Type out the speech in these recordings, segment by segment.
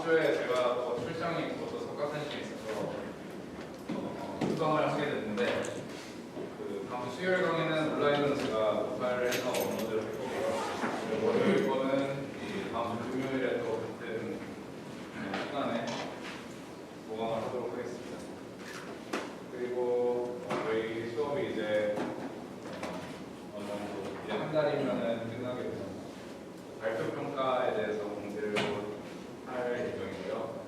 다음 주에 제가 또 출장이 있고 또 석가탄신이 있어서 수강을 하게 됐는데 그 다음 주 수요일 강의는 온라인으로 제가 녹화를 해서 업로드를 할 거고요. 월요일 거는 이 다음 주 금요일에 또 같은 시간에 보강을 하도록 하겠습니다. 그리고 저희 수업이 이제 어느 정도 이제 한 달이면은 끝나게 돼서 발표 평가에 대해서 공지를 할 예정이고요.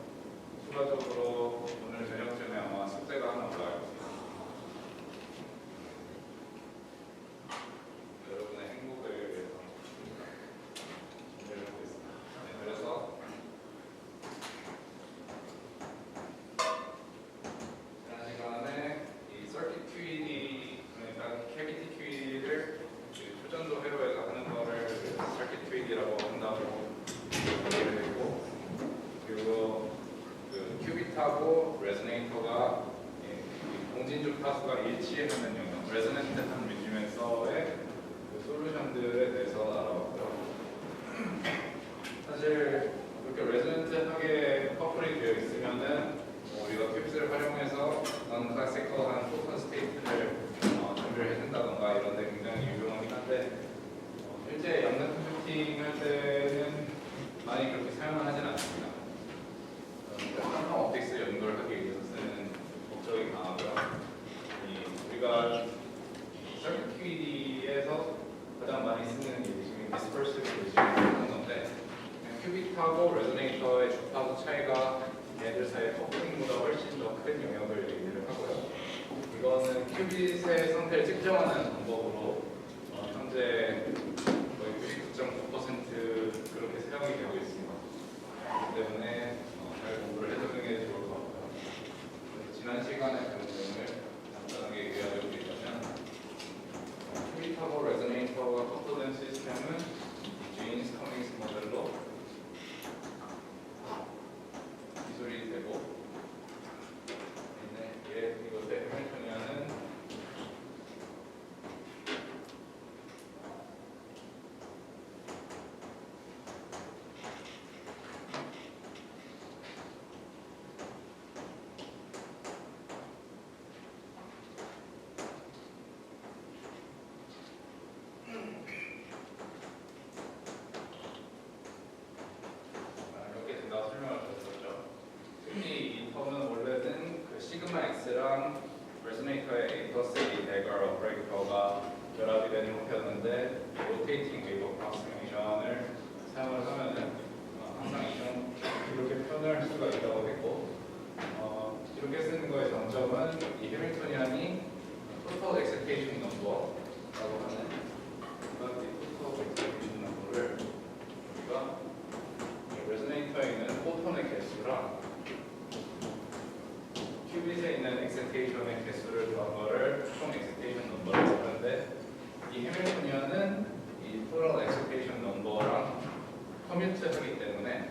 추가적으로 오늘 저녁쯤에 아마 숙제가 하나 올라갈 겁니다. 여러분의 행복을 위해서 준비를 하고 있습니다. 네, 그래서 지난 시간에 이 서킷 QED, 그러니까 캐비티 QED를 초전도 회로에서 하는 거를 서킷 QED라고 한다고 얘기를 했고, 그리고 그 큐빗하고 레즈네이터가 공진 주파수가 일치하는 영역, 레즈넌트한 리지멘서의 그 솔루션들에 대해서 알아봤고요. 사실 이렇게 레즈넌트하게 커플이 되어 있으면은 우리가 큐빗을 활용해서 넌 클래시컬한 토큰 스테이트를 준비를 해준다던가 이런 데 굉장히 유용하긴 한데 실제 양면 컴퓨팅 할 때는 많이 그렇게 사용을 하지는 않습니다. 퀀텀 옵틱스 연구를 하기 위해서 쓰는 목적이 강하고요. 우리가 서킷 QED에서 가장 많이 쓰는 지금 디스퍼시브 리지를 하는 건데, 큐빗하고 레조네이터의 주파수 차이가 얘들 사이의 커플링보다 훨씬 더 큰 영역을 얘기를 하고요. 이거는 큐빗의 상태를 측정하는 방법으로 현재 거의 99.9% 그렇게 사용이 되고 있습니다. 그렇기 때문에 잘 공부를 해두는 게 좋을 것 같고요. 지난 시간에 그 내용을 간단하게 요약해드리자면, 큐빗하고 레조네이터가 커플된 시스템은 제인스 커밍스 모델로 기술이 되고, 이것의 해밀토니안은 이렇게 된다고 설명을 드렸었죠. 특히 이 텀은 원래는 그 시그마 X랑 레즈네이터의 A 플러스 A 대걸 오퍼레이터가 결합이 되는 형태였는데, 로테이팅 웨이브 어프로크시메이션을 사용을 하면은 항상 이렇게 표현할 수가 있다고 했고, 이렇게 쓰는 거의 장점은 이 해밀토니안이 토탈 엑스펙테이션 넘버라고 하는 토탈 엑스펙테이션 넘버를 우리가 레즈네이터에 있는 포톤의 개수랑 큐빗에 있는 엑스펙테이션의 개수를 더한 거를 총 엑스펙테이션 넘버를 쓰는데, 이 해밀토니안은 이 토탈 엑스펙테이션 넘버랑 커뮤트하기 때문에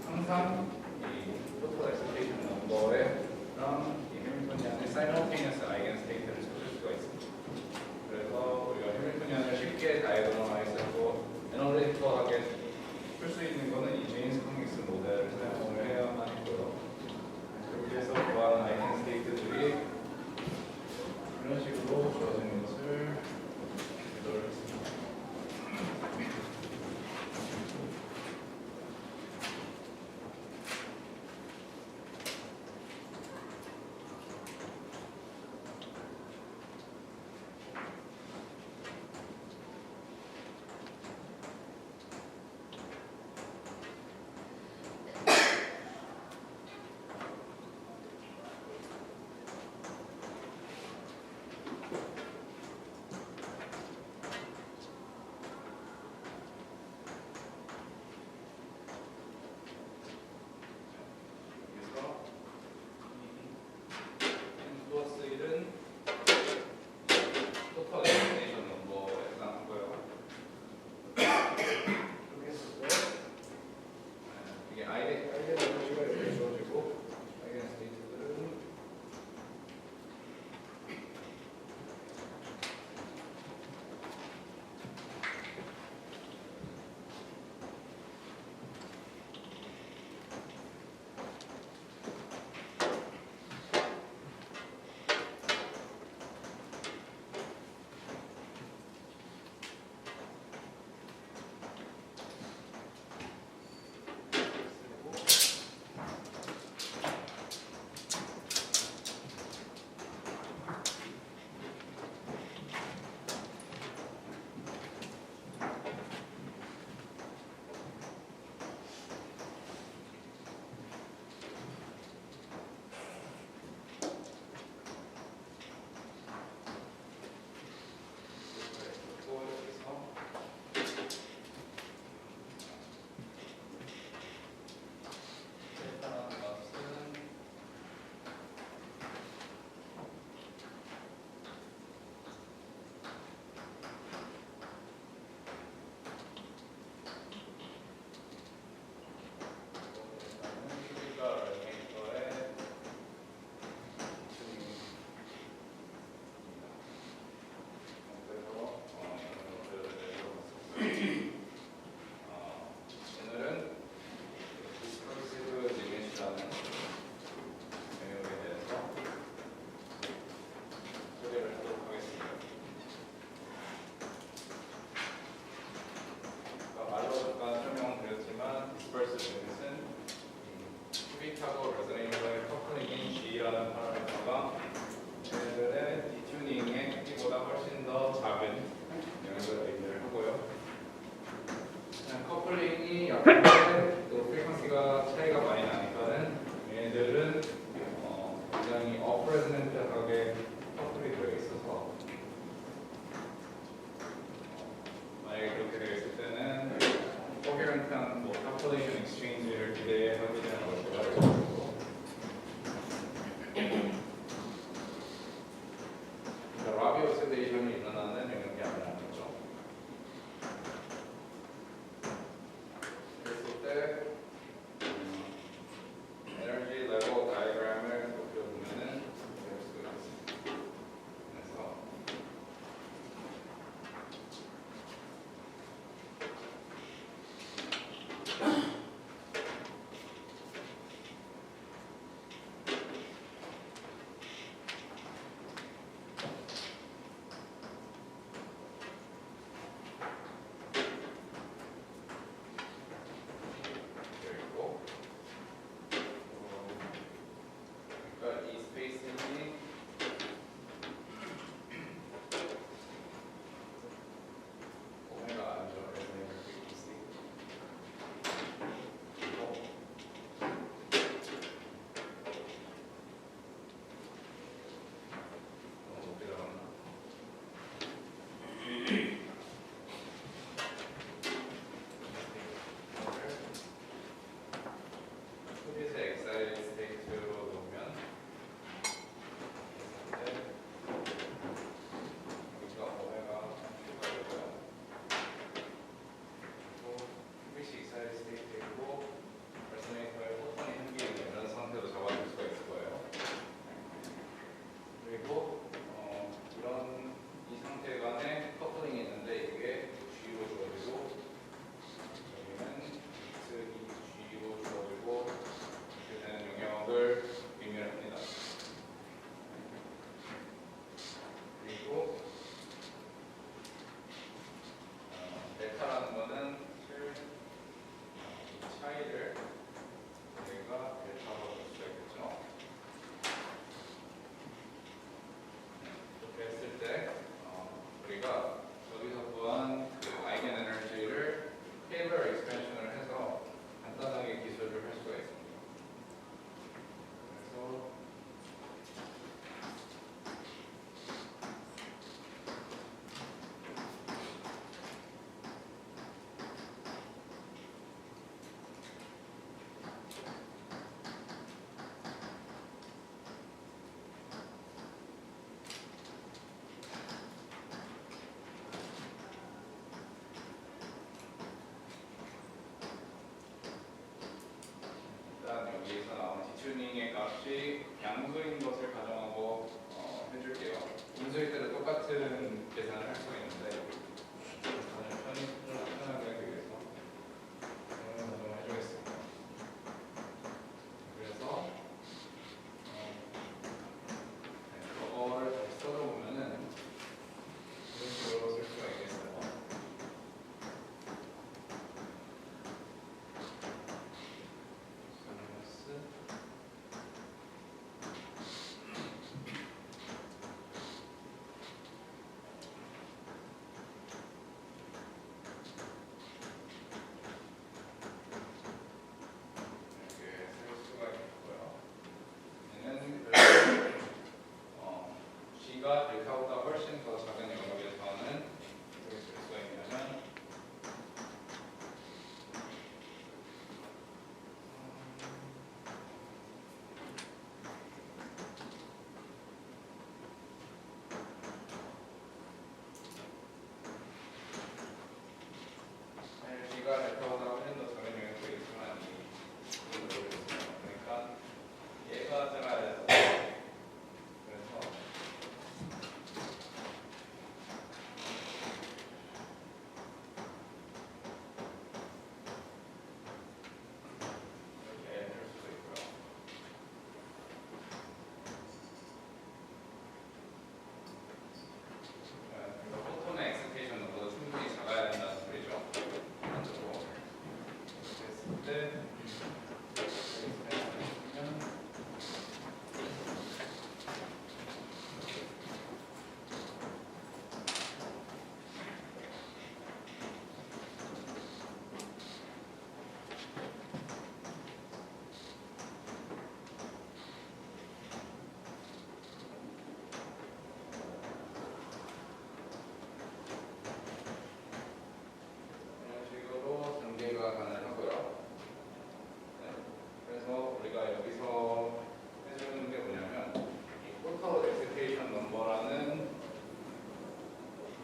항상 이 토탈 엑스펙테이션 넘버랑 이 해밀토니안의 사이머테니어스 아이겐 스테이트를 찾을 수가 있습니다. 그래서 우리가 해밀토니안을 쉽게 다이어그램화해서 애널리티컬하게 풀 수 있는 거는 이 제인스 커밍스 모델을 사용을 해야만 했고요. 그렇게 해서 구하는 아이겐 스테이트들이 이런 식으로 주어지는 것을 기도를 했습니다. 양수인 것을 가정하고 해줄게요. 음수일 때도 똑같은 계산을 할 수가 있는데 저는 편하게 하기 위해서 가정해주겠습니다. 그래서 저거를 다시 써보면은 이런 식으로 쓸 수가 있겠어요. G가 델타보다 훨씬 더 작은 영역에서는 어떻게 쓸 수가 있냐면 G가 델타보다 훨씬 더 작은 영역에 있지만 그러니까 얘가 작아야 돼서 포톤의 엑스페이션 넘버도 충분히 작아야 된다는 소리죠. 한쪽으로 했을 때 전개가 가능하고요. 네. 그래서 우리가 여기서 해주는 게 뭐냐면 이 토탈 엑스페이션 넘버라는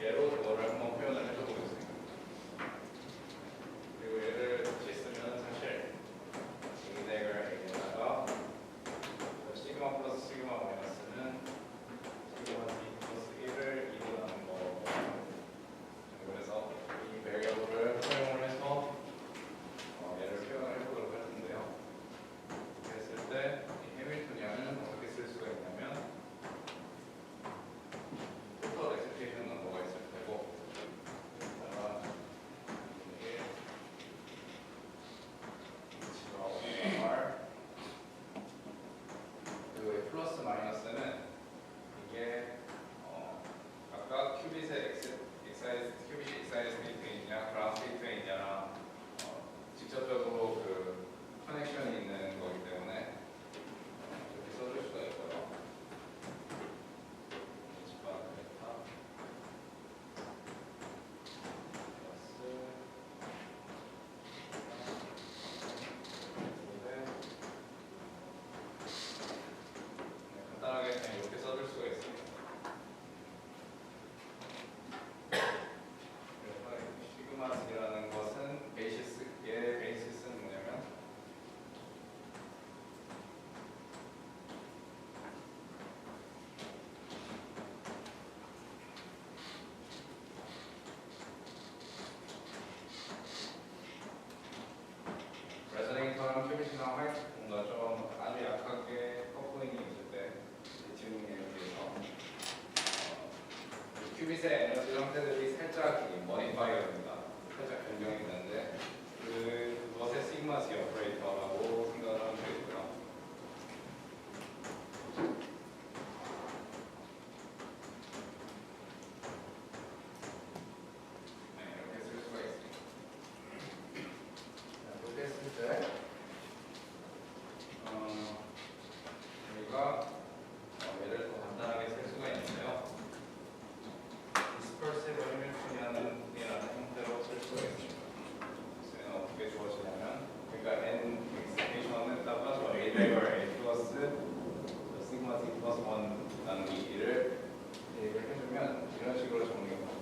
얘로 그거를 한번 표현을 해줘보겠습니다. 그리고 얘를 같이 쓰면 사실 이네글에다가 시그마 플러스 시그마 마이너스는 시그마 D 플러스 1을 2로 나눈 거. 그래서 이 베리어블을 활용을 해서 얘를 표현을 해보도록 할 텐데요. 이렇게 했을 때 이 해밀토니안은 어떻게 쓸 수가 있냐면 토탈 엑스페이션 넘버가 있을 테고 여기다가 이게 H가 R 그리고 이 플러스 마이너스는 이게 아까 큐빗의 큐빗이 익사이즈 스테이트에 있냐 그라운드 스테이트에 있냐랑 직접적으로 그 커넥션이 있는 거기 때문에 이렇게 써줄 수가 있고요. 간단하게 그냥 이렇게 써줄 수가 있습니다. 그래서 시그마 D라는 것은 얘의 베이시스는 뭐냐면 레저네이터랑 큐빗이랑 화이트 뭔가 좀 아주 약하게 커플링이 있을 때 지능에 비해서 큐빗의 에너지 형태들이 살짝 머디파이어가 됩니다. 살짝 변경이 되는데 그것의 시그마 C 오퍼레이터라고 생각을 하면 되겠고요. 네, 이렇게 쓸 수가 있습니다. 이렇게 했을 때 저희가 얘를 더 간단하게 쓸 수가 있는데요. dispersive Hamiltonian이라는 형태로 쓸 수가 있습니다. 그래서 어떻게 주어지냐면 그러니까 n 익스페이션에다가 저 a 레벨 a 플러스 시그마 d 플러스 1 나누기 2를 대입을 해주면 이런 식으로 정리가 됩니다.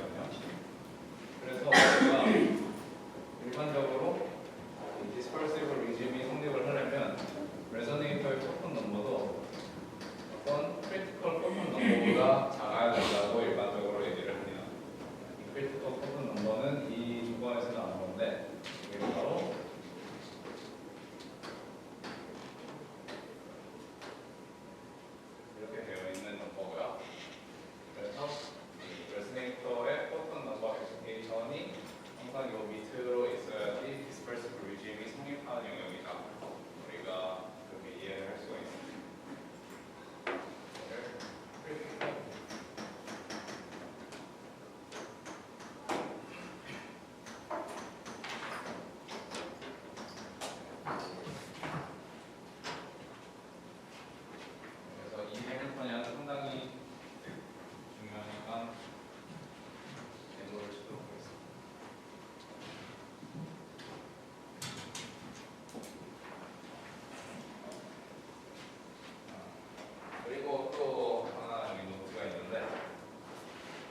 있거든요. 그래서 우리가 일반적으로 이 디스퍼시브 리즘이 성립을 하려면 레저네이터의 토큰 넘버도 어떤 크리티컬 토큰 넘버보다 작아야 된다고 일반적으로 얘기를 합니다. 이 크리티컬 토큰 넘버는 이 조건에서 나온 건데 이게 바로 이렇게 되어 있는 넘버고요. 그래서 이 레저네이터의 토큰 넘버 엑스피레이션이 항상 이 밑으로 있어야지 디스퍼시브 리즘이 성립하는 영역이다. 우리가 그렇게 이해를 할 수가 있습니다. 그래서 이 해밀턴이는 상당히 중요하니까 메모를 치도록 하겠습니다. 그리고 또 하나 여기 노트가 있는데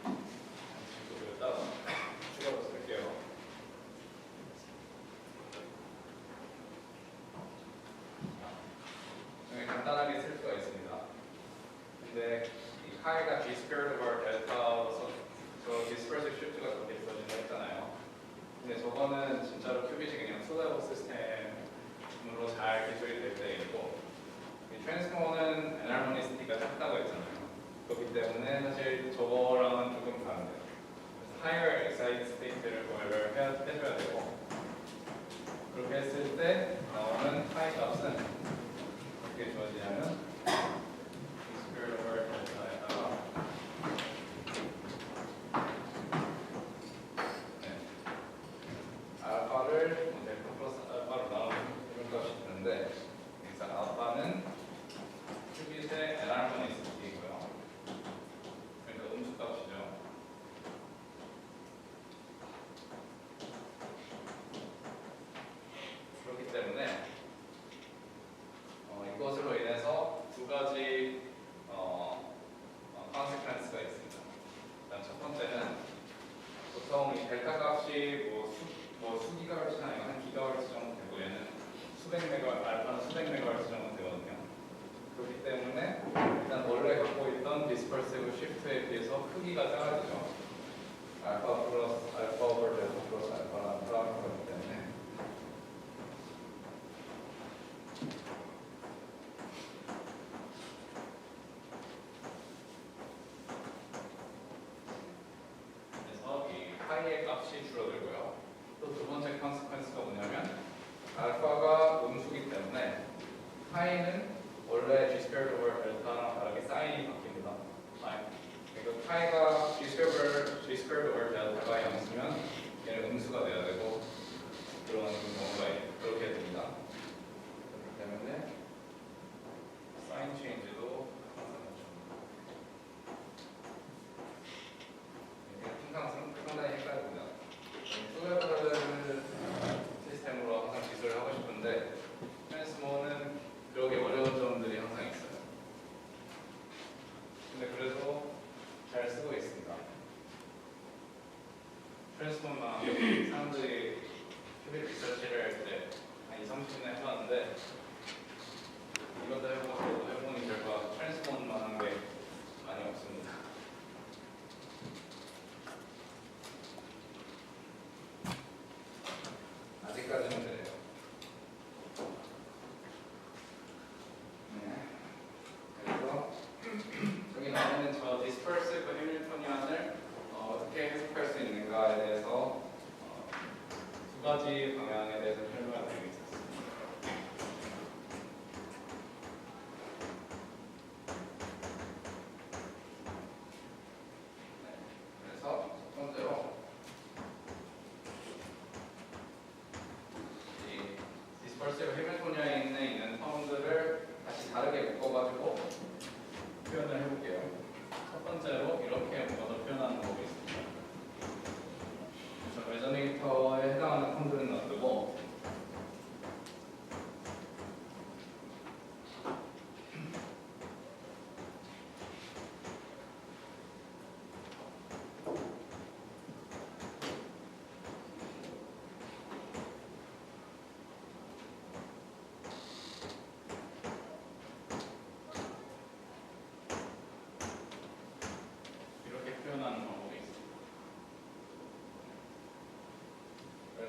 또 여기다가 추가로 쓸게요. 여기 간단하게 쓸 수가 있습니다. 근데 이 카이가 G squared over 델타로서 저 dispersive shift가 그렇게 있어진다 했잖아요. 근데 저거는 진짜로 큐빗이 그냥 투-레벨 시스템으로 잘 기술이 될 때이고 이 트랜스포머는 엔할모니시티가 작다고 했잖아요. 그렇기 때문에 사실 저거랑은 조금 다른데요. 그래서 higher excited state를 구별을 해줘야 되고 그렇게 했을 때 나오는 카이 값은 어떻게 주어지냐면 square over delta에다가 알파를 델타 플러스 알파로 나오는 이런 값이 되는데 여기서 알파는 큐빗의 엔할모니시티이고요. 그러니까 음수값이죠. 그렇기 때문에 이것으로 인해서 두 가지 consequence가 있습니다. 일단 첫 번째는 보통 이 델타 값이 뭐 수기가헤르츠나 한 기가헤르츠 정도 되고 얘는 알파는 수백 메가헤르츠 정도 되거든요. 그렇기 때문에 일단 원래 갖고 있던 디스퍼시브 시프트에 비해서 크기가 작아지죠. 알파 플러스 알파 오버 델타 플러스 알파라는 프라임이기 때문에 그래서 이 파이의 값이 줄어들고요. 또 두 번째 컨시퀀스가 뭐냐면 알파가 음수기 때문에 파이는 원래 G squared over 델타랑 다르게 사인이 바뀝니다. 그러니까 파이가 G squared over 델타가 0쓰면 얘는 음수가 돼야 되고 그런 경우가 그렇게 됩니다. 그렇기 때문에 사인 체인지도 항상 상당히 헷갈립니다. 투레벨 시스템으로 항상 기술을 하고 싶은데 트랜스포머는 그러기 어려운 점들이 항상 있어요. 근데 그래도 잘 쓰고 있습니다. 트랜스포머만 사람들이 큐빅 리서치를 할 때 한 20-30년 해봤는데 이것도 해보고 저것도 해보니 결과 트랜스포머만 한 게 많이 없습니다. 아직까지는 그래요. 네. 그래서 여기 나오는 저 디스퍼시브 해밀토니안을 어떻게 해석할 수 있는가에 대해서 두 가지 방향에 대해서 설명을 드리겠습니다. 네. 그래서 첫 번째로 이 디스퍼시브 해밀토니안에 있는 텀들을 다시 다르게 묶어가지고 표현을 해볼게요. 첫 번째로 이렇게 묶어서 표현하는 법이 있습니다. 그래서 레저네이터에 해당하는 텀들은 놔두고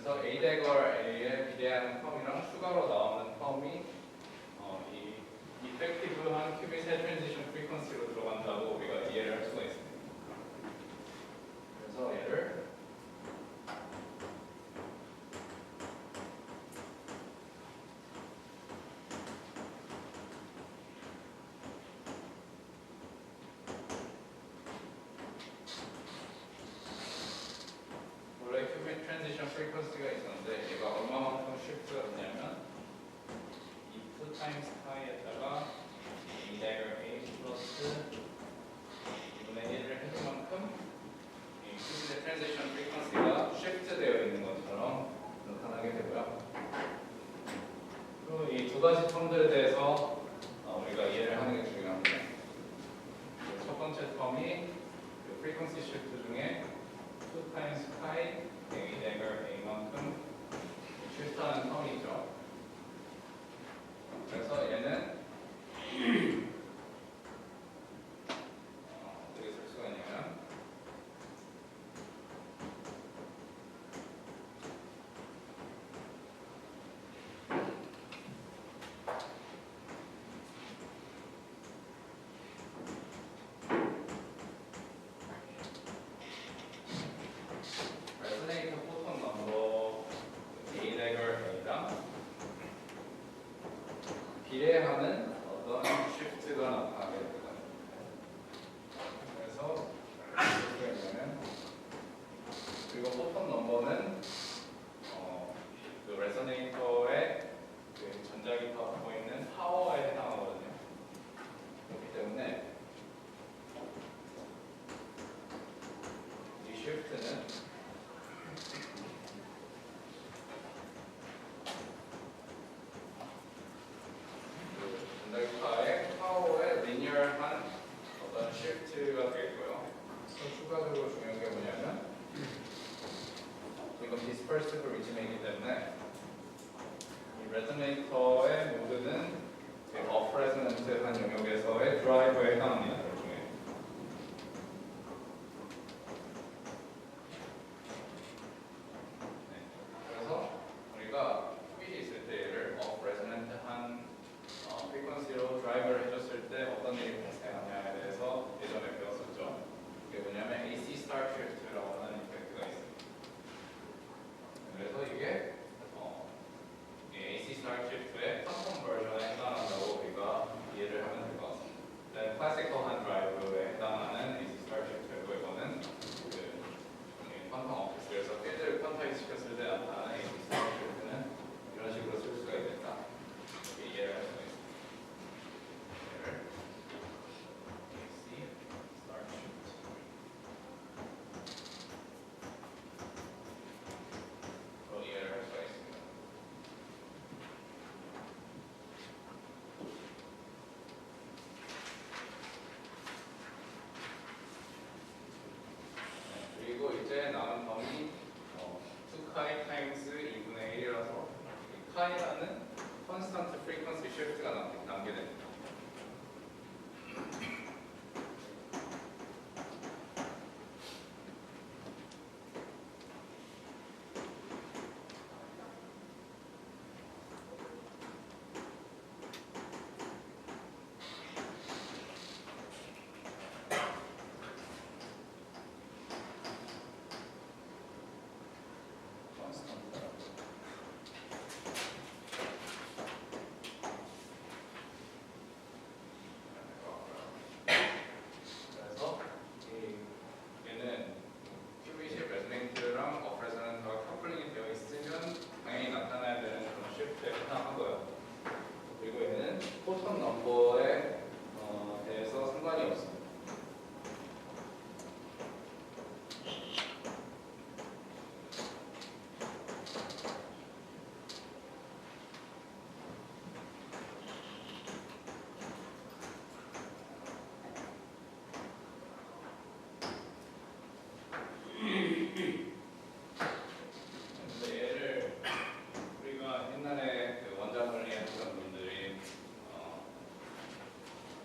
그래서 A 대걸 A에 비례하는 텀이랑 추가로 나오는 텀이 이 이펙티브한 큐빗의 트랜지션 프리퀀시로 들어간다고 우리가 이해를 할 수가 있습니다. 그래서 얘를 원래 큐빅 트랜지션 프리퀀시가 있었는데 얘가 얼마만큼 쉬프트가 되냐면 if times pi에다가 a dagger a 플러스 2분의 1을 해준 만큼 이 큐빅의 트랜지션 프리퀀시가 쉬프트 되어 있는 것처럼 나타나게 되고요. 그리고 이 두 가지 텀들에 대해서 우리가 이해를 하는 게 중요합니다. 첫 번째 텀이 그 프리퀀시 쉬프트 중에 2 times pi a dagger a만큼 쉬프트하는 텀이죠. 그래서 얘는 어떻게 쓸 수가 있냐면 레소네이터 포톤 넘버 A dagger A랑 비례하는 어떤 쉬프트가 나타나게 됩니다. 그래서 어떻게 되냐면 그리고 포톤 넘버는 그 레소네이터의 그 전자기파 갖고 있는 파워에 해당하거든요. 그렇기 때문에 이 쉬프트는 전자기파의 파워에 리니어한 어떤 쉬프트가 되겠고요. 또 추가적으로 중요한 게 뭐냐면 이건 디스퍼시브 리즈메이기 때문에 이 레소네이터의 모드는 어프 레소넌트한 영역에서의 드라이버에 해당합니다. 나중에. 네. 그래서 우리가 큐빅이 있을 때 얘를 어프 레소넌트한 프리퀀시로 드라이버를 해줬을 때 어떤 일이 발생하냐에 대해서 예전에 배웠었죠. 그게 뭐냐면 AC 스타र shift라고 하는 이펙트가 있습니다. 그래서 이게 이 AC 스타र shift의 텀 버전에 해당한다고 우리가 이해를 하면 될 것 같습니다. 클래시컬한 드라이브에 해당하는 AC 스타र shift고 이거는 그 퀀텀 오피스에서 필드를 퀀타이즈 시켰을 때 나타나는 AC 스타र shift는 이런 식으로 쓸 수가 있겠다. 이렇게 이해를 할 수가 있습니다. 그리고 이제 남은 텀이 2카이 타임스 2분의 1이라서 이 카이라는 컨스턴트 프리퀀시 쉬프트가 남게 됩니다. 그래서 얘는 큐빗이 레소네이트랑 어프 레소넌트가 커플링이 되어 있으면 당연히 나타나야 되는 그런 쉬프트에 해당하고요. 그리고 얘는 포톤 넘버에 대해서 상관이 없습니다. 근데 얘를 우리가 옛날에 그 원자 분리했던 분들이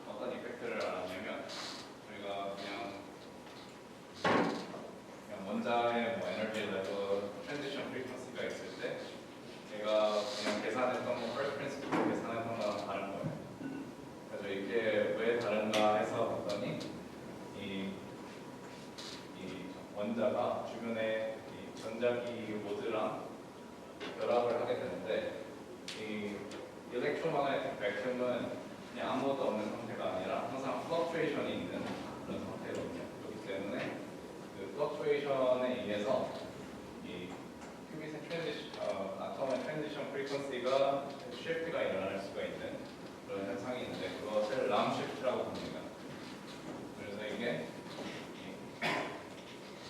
어떤 이펙트를 알았냐면 우리가 그냥 원자의 뭐 에너지 레벨 트랜지션 프리퀀시가 의해서 이 큐빗의 아톰의 트랜지션 프리퀀시가 쉬프트가 일어날 수가 있는 그런 현상이 있는데 그것을 람 쉬프트라고 부릅니다. 그래서 이게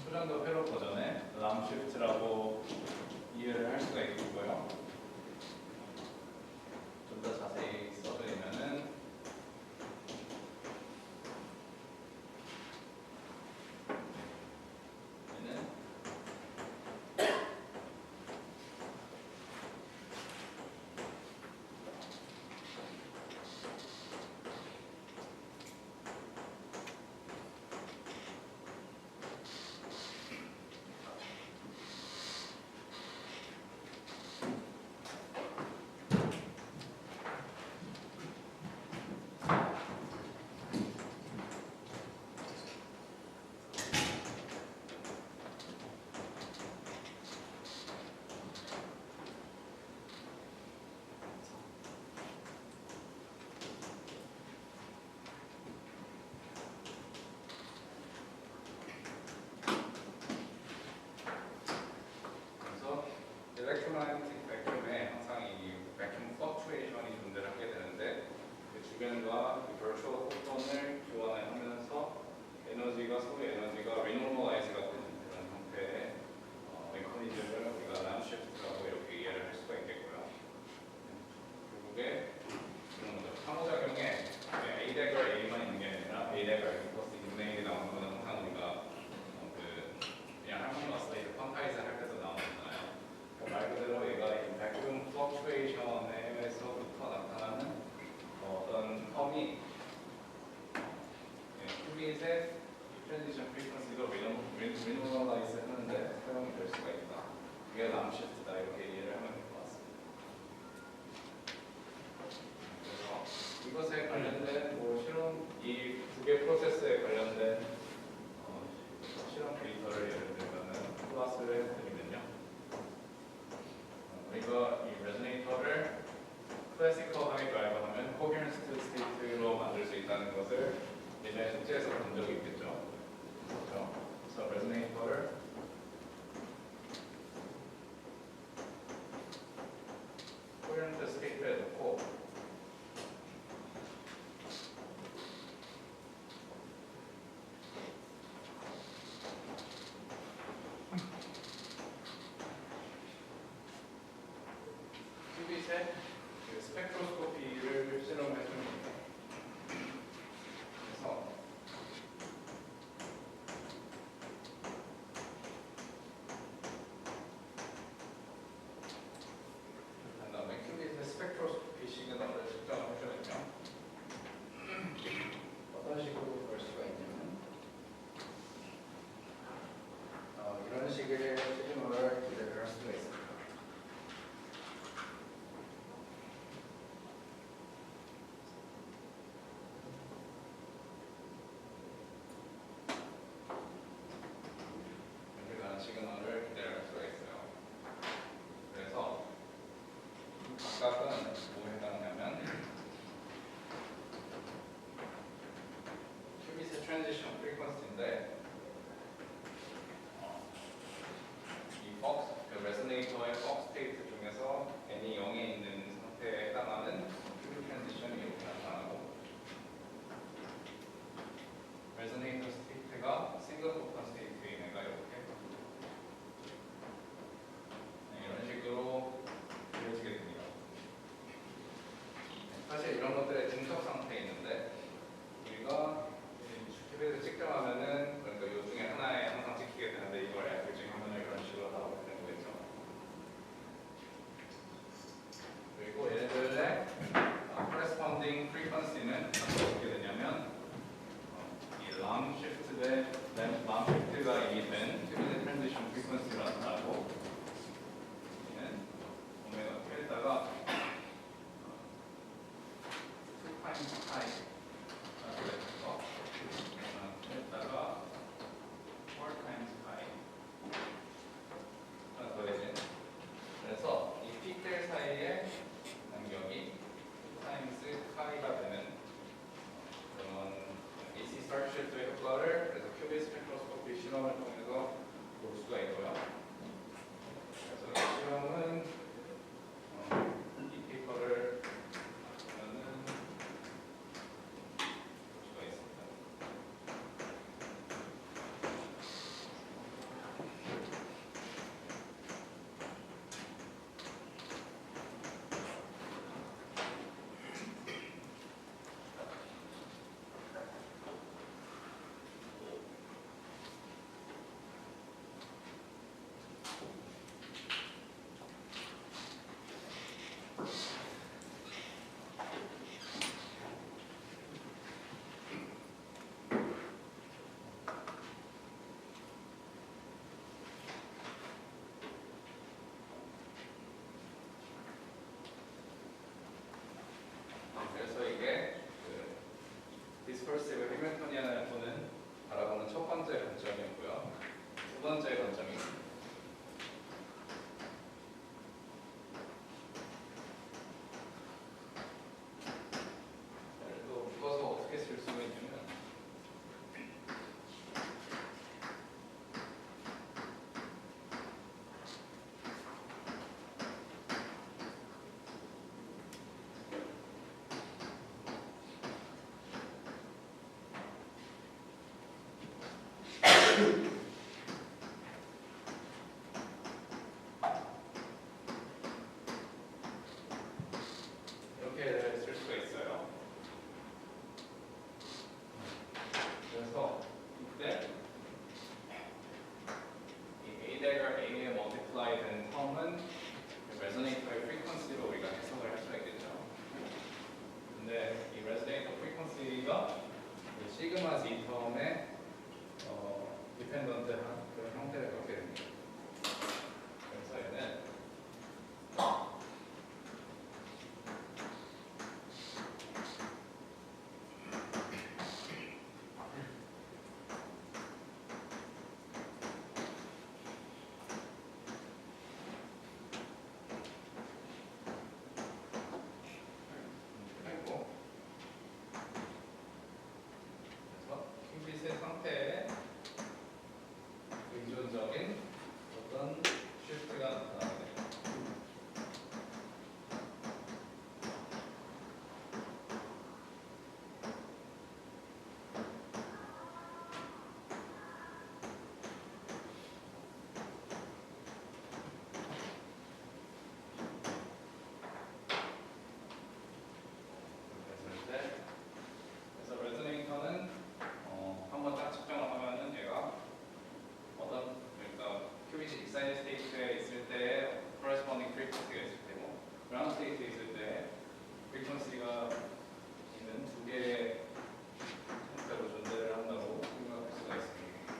소전도 회로 버전의 람 쉬프트라고 이해를 할 수가 있고요. 좀 더 자세히 써드리면은 얘는 일렉트로마그네틱 백큐음에 항상 이 백큐음 플럭추에이션이 존재를 하게 되는데 그 주변과 그 버추얼 포톤을 교환을 하면서 에너지가 소유 에너지가 리노멀라이즈가 되는 그런 형태의 메커니즘을 우리가 람 쉬프트라고 이렇게 이해를 할 수가 있겠고요. 결국에 이런 거죠. 상호작용에 A 대결 A만 있는 게 아니라 A 대결 플러스 2분의 1이 나오는 거는 항상 우리가 그냥 할머니 왔어요. 퀀타이즈 할 때도 나오잖아요. 말 그대로 얘가 이 백큐음 플럭추에이션에서부터 나타나는 어떤 텀이 큐빗의 트랜지션 프리퀀시가 리노멀라이즈 하는데 사용이 될 수가 있다. 그게 람 쉬프트다 이렇게 이해를 하면 될 것 같습니다. 그래서 이것에 관련된 실험 이 두 개 프로세스에 관련된 실험 데이터를 예를 들면 플러스를 해드리면요. 우리가 이 레조네이터를 클래시컬하게 드라이브하면 코헤런스 스테이트로 만들 수 있다는 것을 예전에 숙제에서 본 적이 있겠죠. 그렇죠? 그래서 레조네이터를 코헤런트 스테이트에 놓고 큐빗의 그 스펙트로스코피를 실험해 줍니다. 그래서 한 다음에 큐빗의 스펙트로스코피 시그널을 측정을 해주면요. 어떤 식으로 볼 수가 있냐면 이런 식의 시그널을 기대를 할 수가 있습니다. 시그널을 기대할 수가 있어요. 그래서 각각은 뭐에 해당하냐면 큐빗의 트랜지션 프리퀀시인데 이 폭스, 그 레소네이터의 폭스 스테이트 중에서 n이 0에 있는 상태에 해당하는 큐빗 트랜지션이 이렇게 나타나고 레소네이터 스테이트가 싱글 포턴 스테이트인 애가 이렇게 이런 식으로 그려지게 됩니다. 사실 이런 것들의 중첩 상태에 있는데 우리가 큐빗을 측정하면은 그러니까 이 중에 하나에 항상 찍히게 되는데 이걸 에버징하면 이런 식으로 나오게 되는 거겠죠. 그리고 얘네들의 corresponding frequency는 어떻게 되냐면 이 람 쉬프트가 이미 된 큐빗의 트랜지션 프리퀀시가 나타나고 오메가 T에다가 점이. 또 묶어서 어떻게 쓸 수가 있냐면 이렇게 쓸 수가 있어요. 그래서 이때 이 A 대가 A에 multiply 된 텀은 레소네이터의 프리퀀시로 우리가 해석을 할 수가 있겠죠. 근데 이 레소네이터 프리퀀시가 시그마 Z 텀의 디펜던트한 그런 형태를 갖게 됩니다. 그래서 얘는 그리고 그래서 큐빗의 상태에 의존적인 어떤 shift가 나타나게 됩니다. 그래서 레소네이터는 한번 딱 측정을 하면은 얘가 어떤 그러니까 큐빗이 익사이드 스테이트에 있을 때의 corresponding frequency가 있을 테고 그라운드 스테이트에 있을 때 frequency가 있는 두 개의 형태로 존재를 한다고 생각할 수가 있습니다.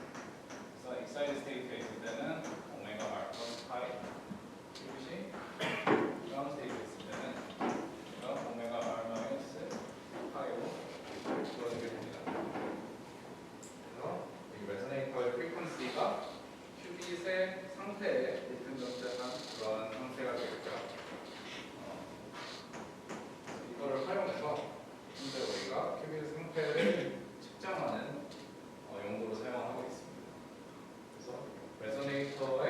그래서 익사이드 스테이트에 있을 때는 오메가 r 플러스 파이 큐빗이 그라운드 스테이트에 있을 때는 오메가 r 마이너스 파이로 줄어들게 됩니다. 그래서 이 레소네이터의 프리퀀시가 큐빗의 상태에 디펜던트한 그런 상태가 되겠죠. 이거를 활용해서 현재 우리가 큐빗의 상태를 측정하는 용도로 사용하고 있습니다. 그래서 레소네이터의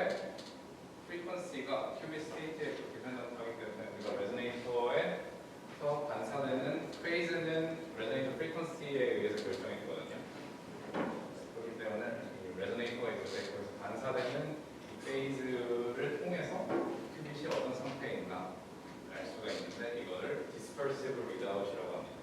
프리퀀시가 큐빗 스테이트에 디펜던트하기 때문에 우리가 레소네이터에서 반사되는 페이즈는 레소네이터 프리퀀시에 의해서 결정이 되거든요. 그렇기 때문에 이 레소네이터가 있을 때 거기서 반사되는 페이즈를 통해서 큐빗이 어떤 상태에 있나 알 수가 있는데 이거를 dispersive readout이라고 합니다.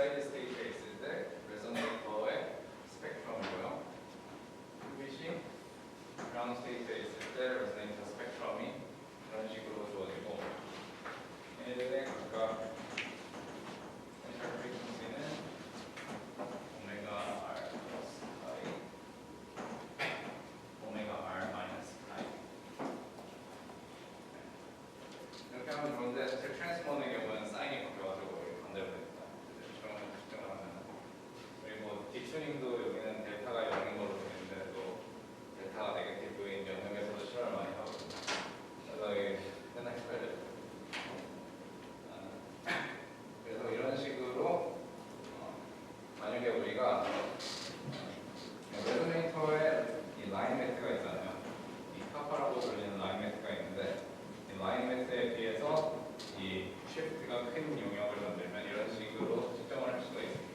익사이드 스테이트에 있을 때 레소네이터의 스펙트럼이고요. 큐빗이 그라운드 스테이트에 있을 때 레소네이터 스펙트럼이 이런 식으로 주어지고 얘네들의 각각 인터널 프리퀀시는 오메가 r 플러스 i, 오메가 r 마이너스 i. 이렇게 하면 좋은데 사실 트랜스포의 경우는 사인이 바뀌어가지고 반대로 됩니다. 측정을 하면 그리고 디튜닝도 여기는 델타가 0인 걸로 되는데 또 델타가 네게티브인 영역에서도 실험을 많이 하고 그래서 이게 맨날 헷갈려요. 그래서 이런 식으로 만약에 우리가 레소네이터에 이 라인 매트가 있잖아요. 이 카파라고 불리는 라인 매트가 있는데 이 라인 매트에 비해서 이 쉬프트가 큰 용역을 만들면 이런 식으로 측정을 할 수가 있습니다.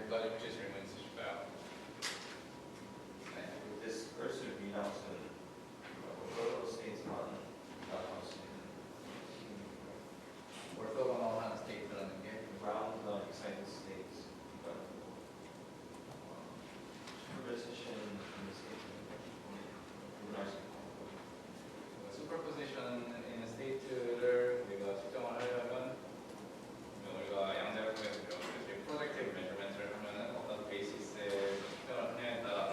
여기까지 혹시 질문 있으실까요? 네. Dispersive readouts은 orthogonal states만 readout 수 있는 orthogonal한 스테이트라는 게 ground excited states superposition in the state 구분할 수 있고 superposition in state를 우리가 측정을 하려면 우리가 양자를 통해서 배웠듯이 projective measurement를 하면은 어떤 베이시스에 측정을 하냐에 따라서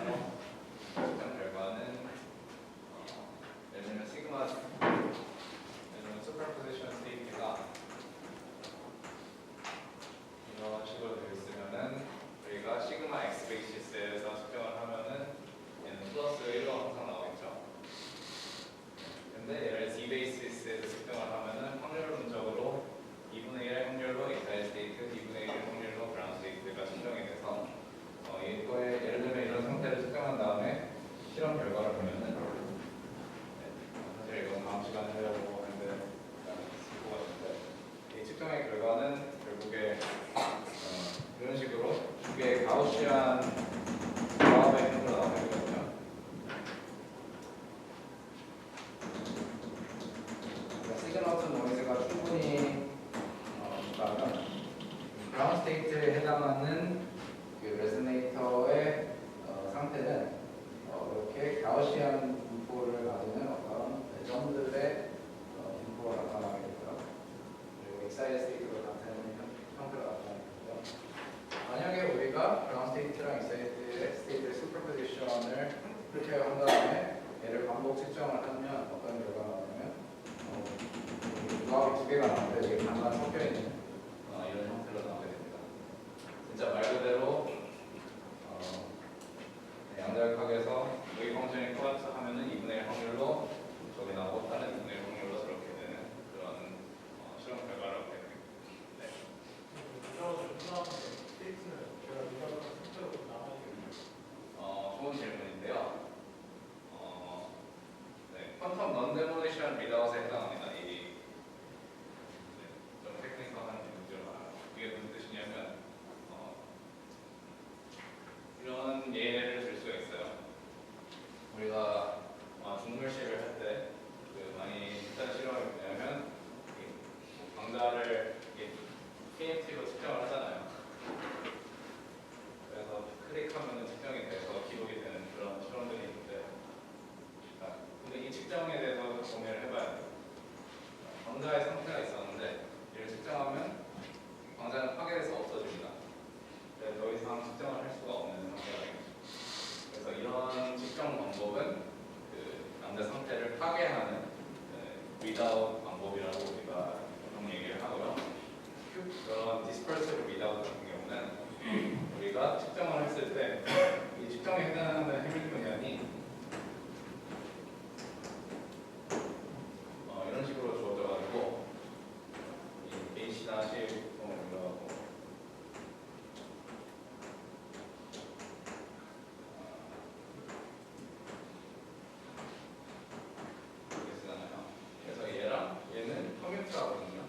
측정 결과는 예를 들면 시그마 예를 들면 superposition state가 이런 식으로 되어 있으면은 우리가 시그마 x 베이시스에서 측정을 하면은 얘는 플러스 1로 항상 나오겠죠. 근데 얘를 d 베이시스에서 측정을 하면은 확률론적으로 2분의 1의 확률로 익사이드 스테이트, 2분의 1의 확률로 그라운드 스테이트가 측정이 돼서 이거에 예를 들면 이런 상태를 측정한 다음에 실험 결과를 보면은 사실 이건 다음 시간에 하려고 하는데 쓸 것 같은데 이 측정의 결과는 결국에 이런 식으로 두 개의 가우시안 조합의 형태로 나오게 되거든요. 시그널 노이즈가 충분히 있다면 그라운드 스테이트에 해당하는 그 레소네이터의 상태는 이렇게 가우시안 분포를 가지는 어떤 레전드의 분포가 나타나게 되고요. 그리고 익사이드 스테이트로 나타내는 형태로 나타나게 되고요. 만약에 우리가 그라운드 스테이트랑 익사이드 스테이트의 슈퍼포지션을 프리페어 한 다음에 얘를 반복 측정을 하면 어떤 결과가 나오냐면 조합이 두 개가 나오는데 이게 반반 섞여 있는 이런 형태로 나오게 됩니다. 진짜 말 그대로 양자역학에서 여기 펑션이 콜apse 하면은 2분의 1 확률로 저기 나오고 다른 2분의 1 확률로 저렇게 되는 그런 실험 결과를 얻게 됩니다. 네. 좋은 질문인데요. 네, 퀀텀 넌데몰리션 리다웃에 해당합니다. 좀 테크니컬한 문제로 말하면 이게 무슨 뜻이냐면 이런 예를 들 수가 있어요. 우리가 중물실을 할 때 많이 비슷한 실험이 뭐냐면 광자를 KMT로 측정을 하잖아요. 그래서 클릭하면 측정이 돼서 기록이 되는 그런 실험들이 있는데 근데 이 측정에 대해서 고민을 해봐야 돼요. 광자의 상태가 있었는데 이를 측정하면 광자는 파괴돼서 없어집니다. 더 이상 측정을 할 수가 없는 상태가 되겠죠. 그래서 이런 측정 방법은 광자 상태를 파괴하는 리다웃 방법이라고 우리가 보통 얘기를 하고요. 그런 dispersive readout 같은 경우는 우리가 측정을 했을 때 이 측정에 해당하는 해밀턴이안이 이런 식으로 주어져가지고 이 H나 C의 보통을 올라가고 이렇게 쓰잖아요. 그래서 얘랑 얘는 커뮤트하거든요.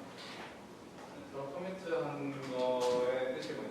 그래서 커뮤트한 거의 뜻이 뭐냐면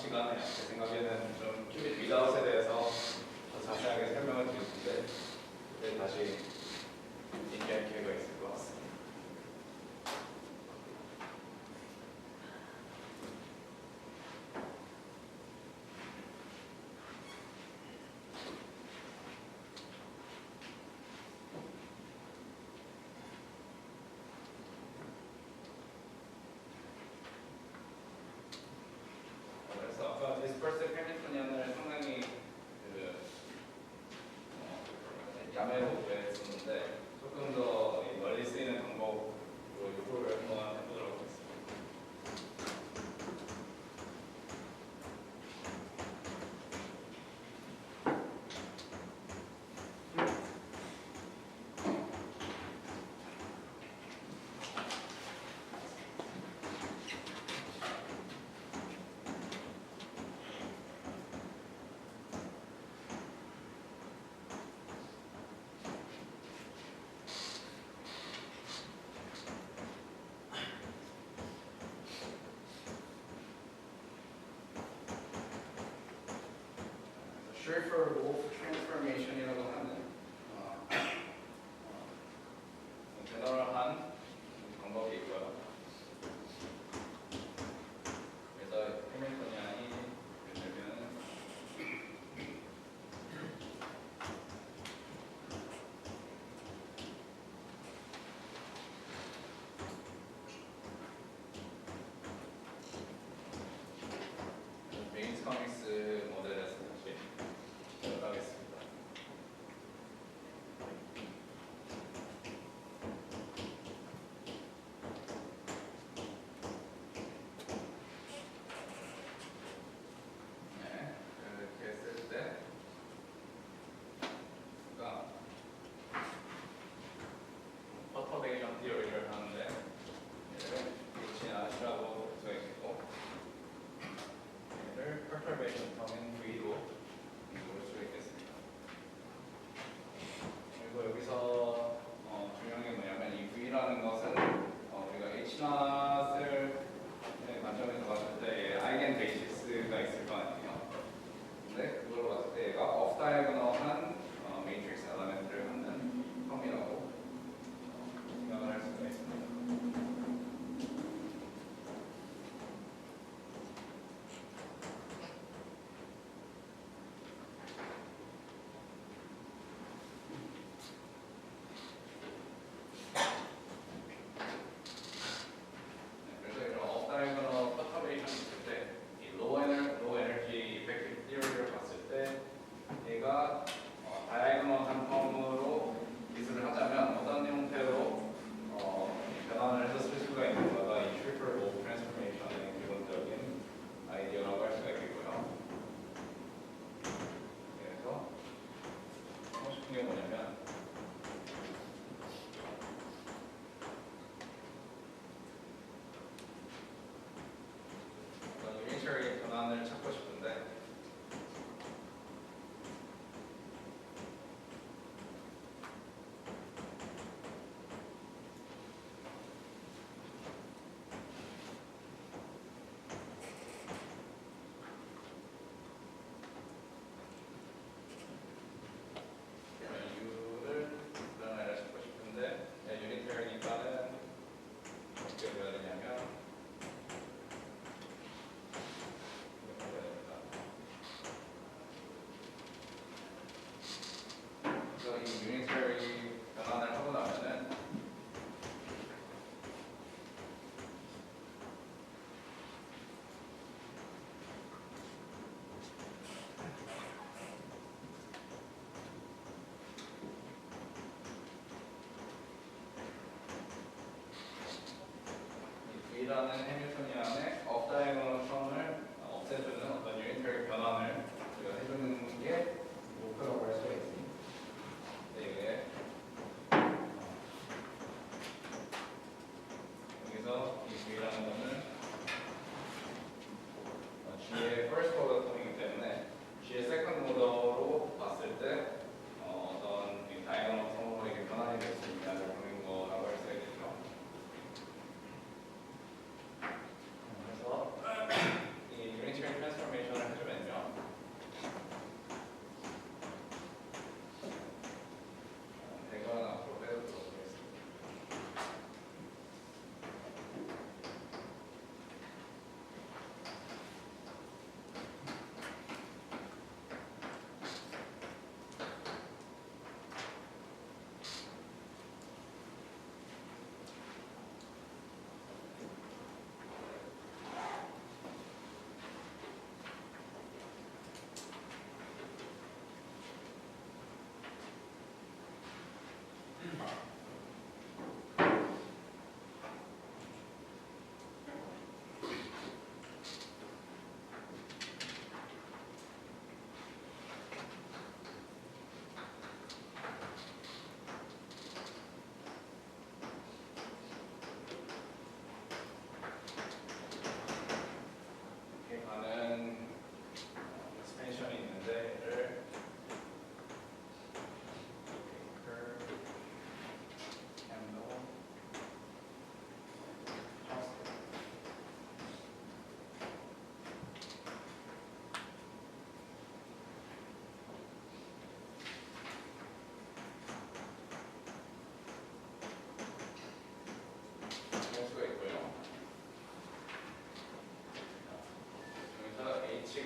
시간에 제 생각에는 좀 큐빅 위다웃에 대해서 더 자세하게 설명을 드릴 텐데 그때 다시 얘기할 기회가 있을 것 같습니다. 그래서 아까 디스퍼스 패밀리언을 상당히 야매로 구했었는데 조금 더 널리 쓰이는 방법으로 요구를 한번 해보도록 하겠습니다. Schrieffer-Wolf transformation이라고 하는 제너럴한 방법이 있고요. 그래서 해밀토니안이 예를 들면 메인스 커믹스 모델에서 다시 하겠습니다. 네, 이렇게 했을 때, 그러니까 퍼터베이션 티어리를 하는데 얘를 H라고 써있고, 얘를 perturbation term인 V로 부를 수 있겠습니다. 그리고 여기서 중요한 게 뭐냐면 이 V라는 것은 우리가 H0을 관점에서 봤을 때 아이겐 베이시스가 있을 거 아니에요. 근데 그걸로 봤을 때 얘가 off diagonal한 매트릭스 엘리멘트를 갖는 텀이라고 생각을 할 수가 있습니다. 그래서 이런 off diagonal perturbation 있을 때 이 low energy effective theory를 봤을 때 얘가 diagonal한 텀으로 기술을 하자면 어떤 형태로 변환을 해서 쓸 수가 있는가가 이 Schrieffer-Wolf transformation의 기본적인 아이디어라고 할 수가 있겠고요. 그래서 하고 싶은 게 뭐냐면 어떤 유니터리 변환을 찾고 싶은데 이유를 변환을 찾고 싶은데 유니터리니까는 어떻게 해야 되냐면 이렇게 해야 됩니다. 그래서 이 유니터리 변환을 하고 나면은 이 V라는 해밀토니안의 off diagonal 텀을 없애주는 어떤 유니터리 변환을 우리가 해주는 게 목표라고 할 수가 있습니다. 이게 여기서 이 V라는 거는 G의 first order 텀이기 때문에 G의 second order로 봤을 때 어떤 이 diagonal 텀으로 이게 변환이 될 수 있냐를 보는 거라고 할 수가 있겠죠.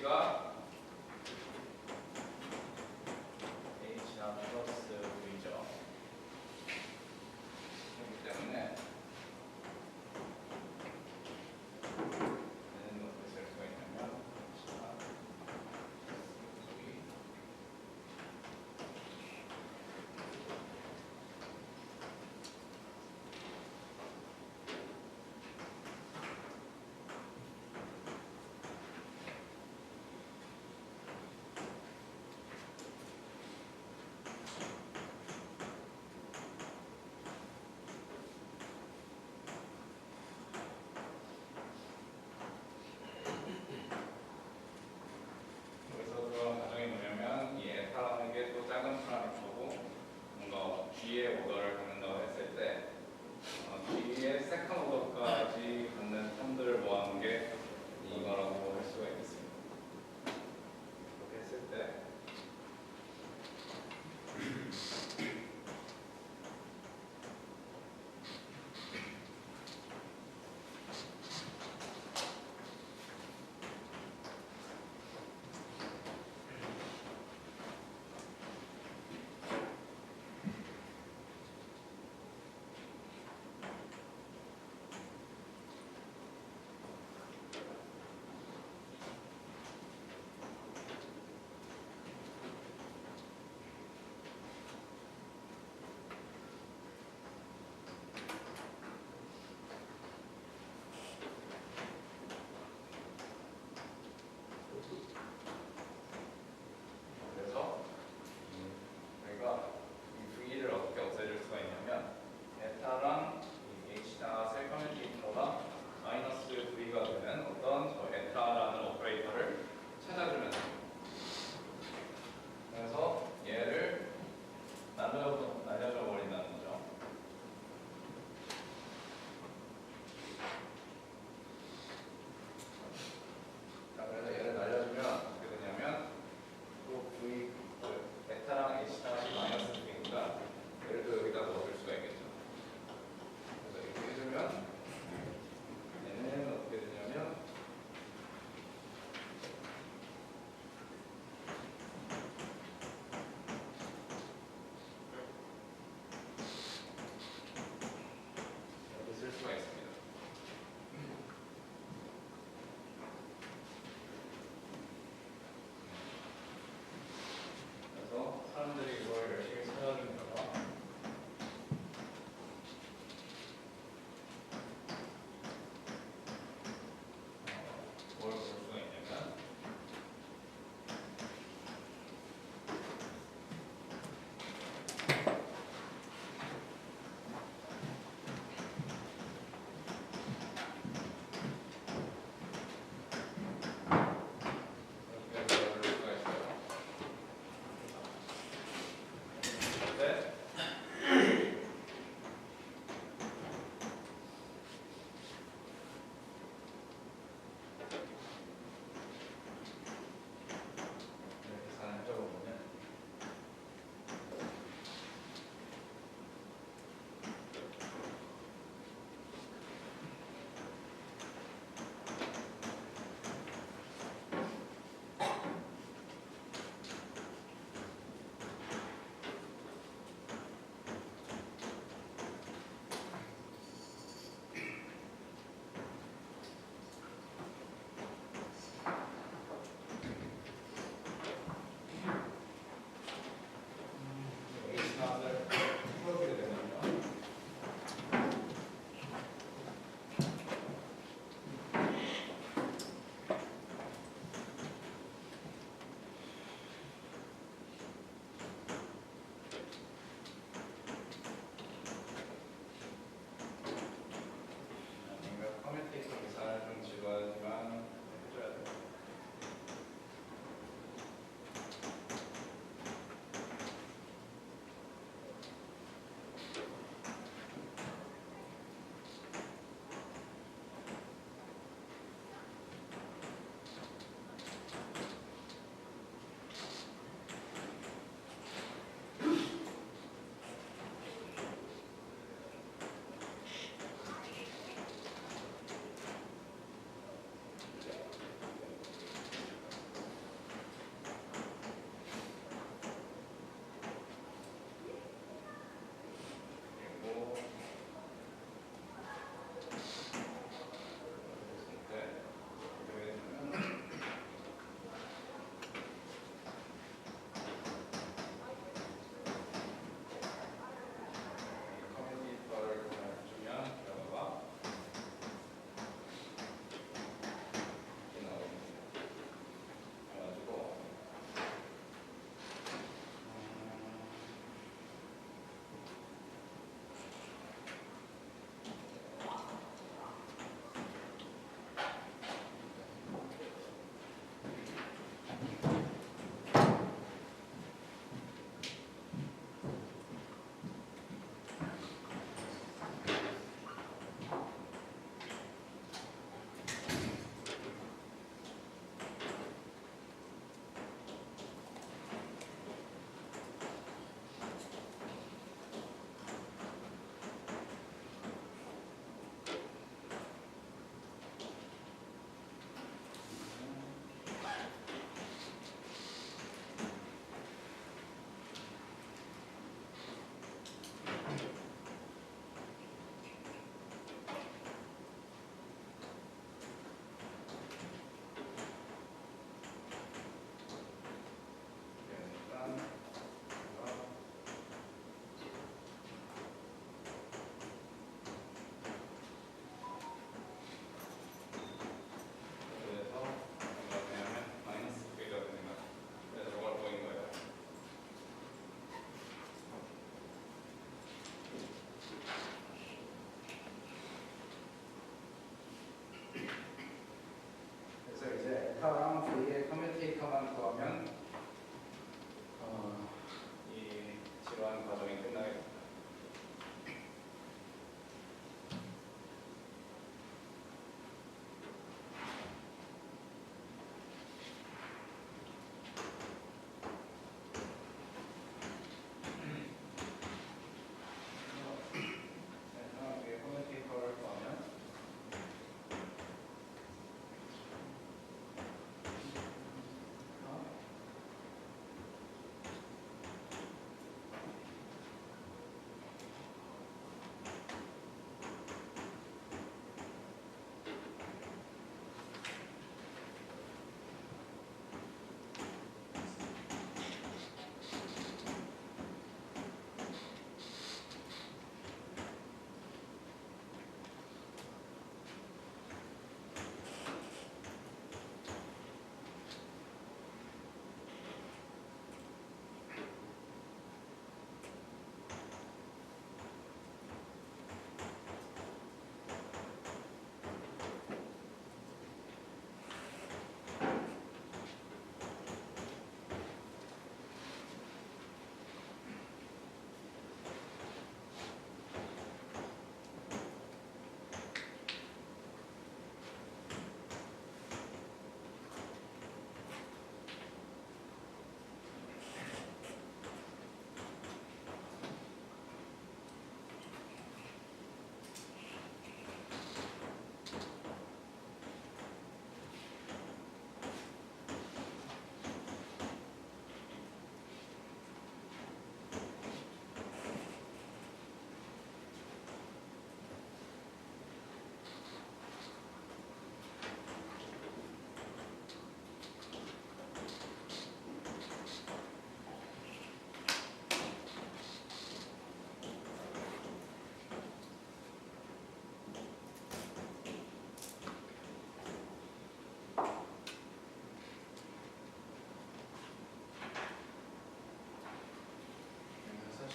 H가 H나 플러스 V죠. 그렇기 때문에 얘는 어떻게 쓸 수가 있냐면 H가 V 여기서 들어간 과정이 뭐냐면 이 에타라는 게 또 작은 파라미터고 뭔가 G의 오더를 갖는다고 했을 때 G의 세컨 오더까지 갖는 텀들을 모아놓은 게 이거라고 할 수가 있겠습니다. 그렇게 했을 때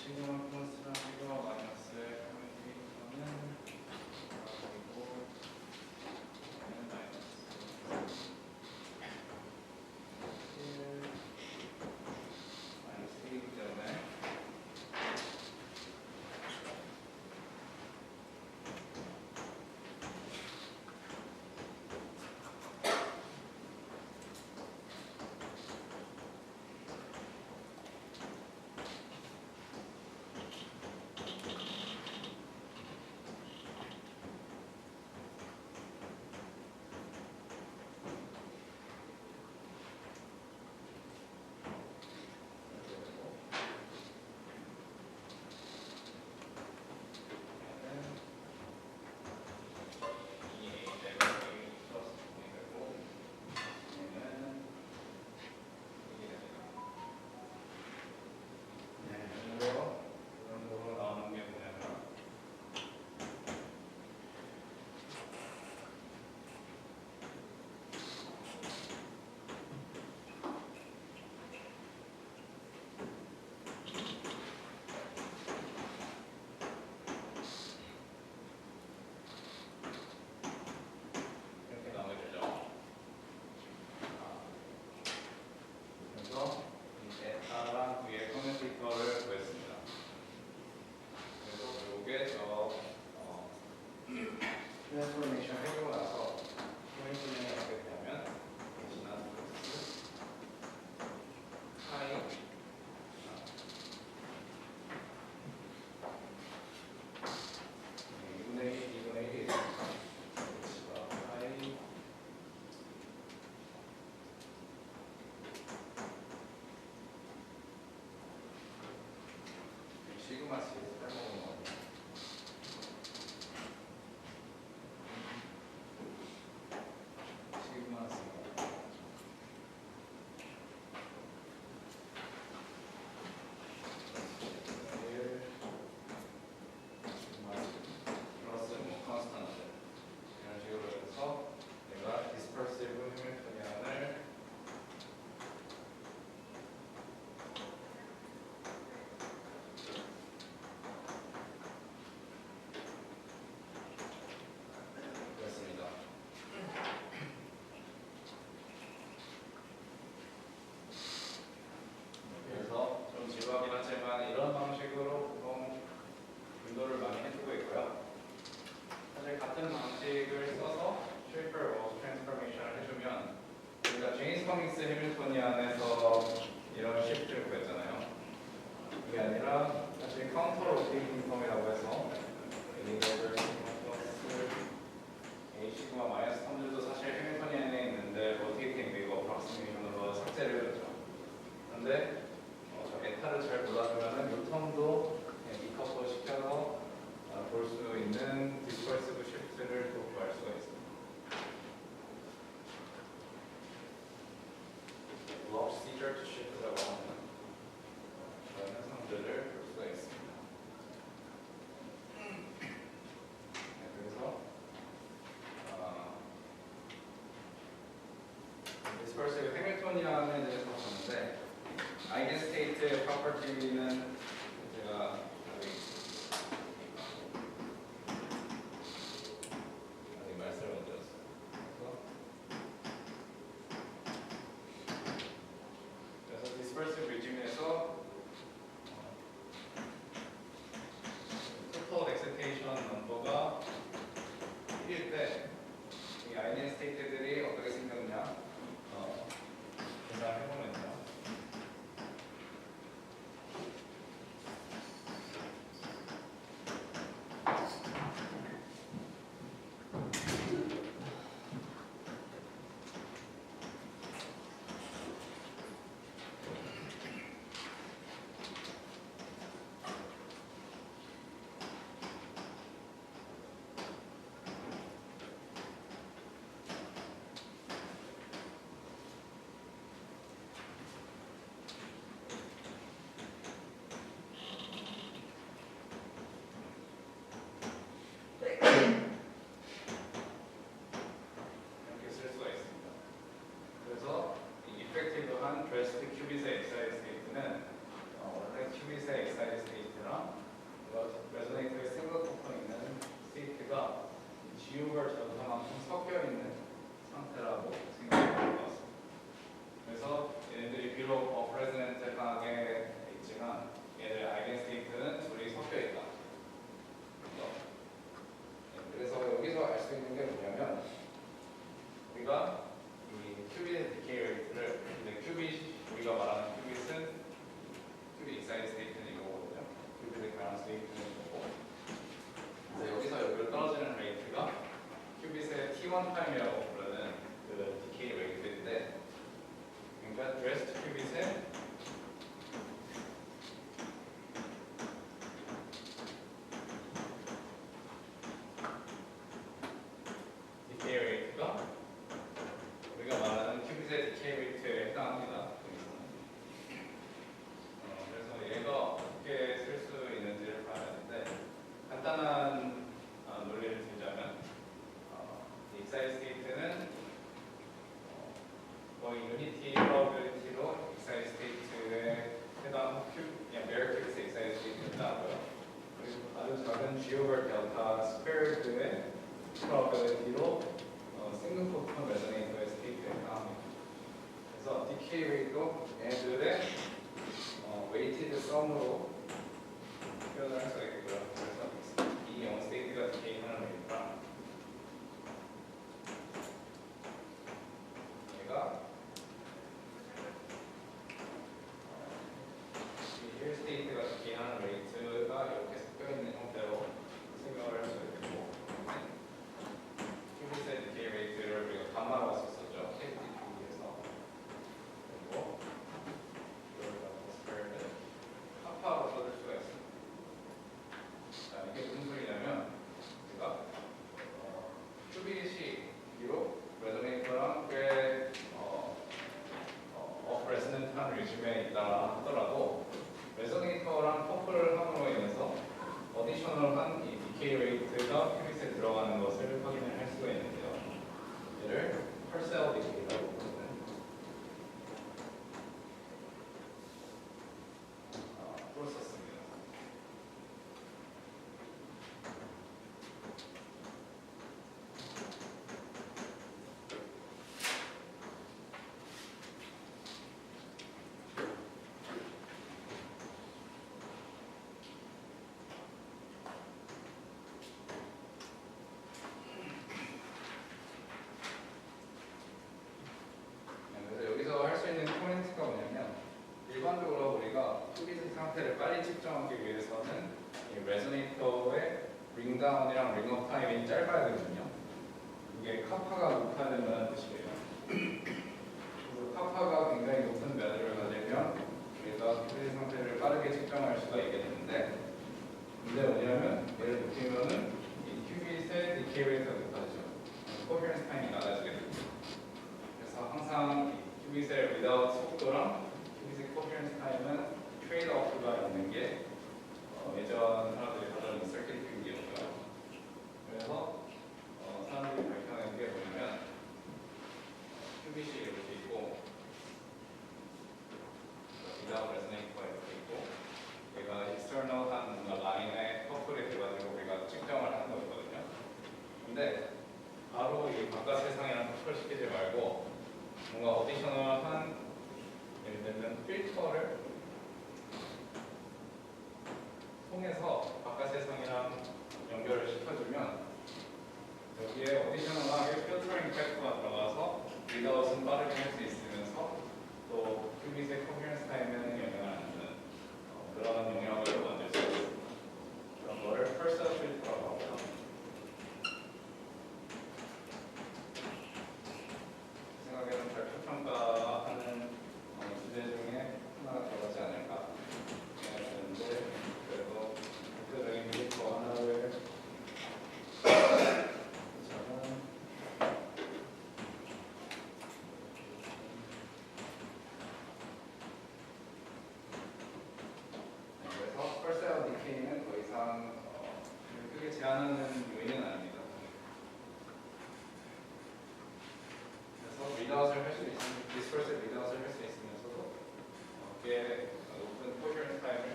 시그마 플러스랑 시그마 마이너스의 커뮤니케이션은 그리고 얘는 마이너스 1 마이너스 1이기 때문에 T1 타임이라고 부르는 그 디케이 레이트인데, 그러니까 드레스트 큐빗의 디케이 레이트가 우리가 말하는 큐빗의 디케이 레이트에 해당합니다. 그래서 얘가 어떻게 쓸 수 있는지를 봐야 하는데, 간단한 논리를 들자면 익사이트 스테이트는 거의 유니티 프로버빌리티로 익사이트 스테이트에 해당 그냥 메리 큐빗의 익사이트 스테이트를 따고요. 그리고 아주 작은 G over 델타 스퀘어드의 프로버빌리티로 싱글 포톤 레저네이터의 스테이트에 해당합니다. 그래서 디케이 레이트도 얘네들의 웨이티드 썸으로 표현을 할 수가 있고요. 그래서 이 영어 스테이트가 디케이하는 레이트랑 얘가 이 1 스테이트가 디케이하는 레이트가 이렇게 섞여 있는 형태로 생각을 할 수가 있고, 큐빗의 디케이 레이트를 우리가 감마로 썼었죠. KTQ에서. 그리고 파파로 써줄 수가 있습니다. 자, 이게 무슨 소리냐면 우리가 큐빗이 비록 레저네이터랑 꽤 레저넌트한 리즘에 있다 하더라도 레저네이터랑 커플함으로 인해서 어디셔널한 이 디케이 레이트가 큐빗에 들어가는 것을 확인을 할 수가 있는데요. 얘를 펄셀 디케이라고 부르는 프로세스입니다. 그래서 여기서 할 수 있는 코멘트가 뭐냐면, 일반적으로 우리가 큐빗의 상태를 빨리 측정하기 위해서는 이 레저네이터의 링다운이랑 링업 타임이 짧아야 되거든요. 이게 카파가 높아야된다는 뜻이에요. 그래서 카파가 굉장히 높은 밸류를 가지면 우리가 큐빗의 상태를 빠르게 측정할 수가 있게 되는데, 문제가 뭐냐면 얘를 높이면은 이 큐빗의 디케이 레이트가 높아지죠. 코헤런스 타임이 낮아지게 됩니다. 그래서 항상 이 큐빗의 without 속도랑 큐빗의 코헤런스 타임은 트레이드 오프가 있는 게 예전 사람들이 하던 서킷 큐빗이었고요. 그래서 사람들이 밝혀낸 게 뭐냐면, 큐빗이 이렇게 있고 without resonator가 이렇게 있고, 얘가 external한 뭔가 라인에 커플이 돼가지고 우리가 측정을 하는 거거든요. 근데 바로 이 바깥 세상이랑 커플 시키지 말고 뭔가 어디셔널한, 예를 들면 필터를 통해서 바깥 세상이랑 연결을 시켜주면 여기에 오디셔널하게 필터링 팩터가 들어가서 리드아웃은 빠르게 할 수 있으면서 또 큐빗의 코헤런스 타임에는 영향을 안 주는 그런 영역을 만들 수 있습니다. 그런 거를 펄서 필터라고 하고요. 생각에는 발표평가하는 주제 중에 하나가 들어가지 않을까 생각하는데, 그래도 대표적인 필터 하나를 그래서 펄셀 디케이는 더 이상 크게 제한하는 요인은 아닙니다. 그래서 리드아웃을 할 수 있으면, 디스퍼스의 리드아웃을 할 수 있으면서도 꽤 높은 코헤런스 타임을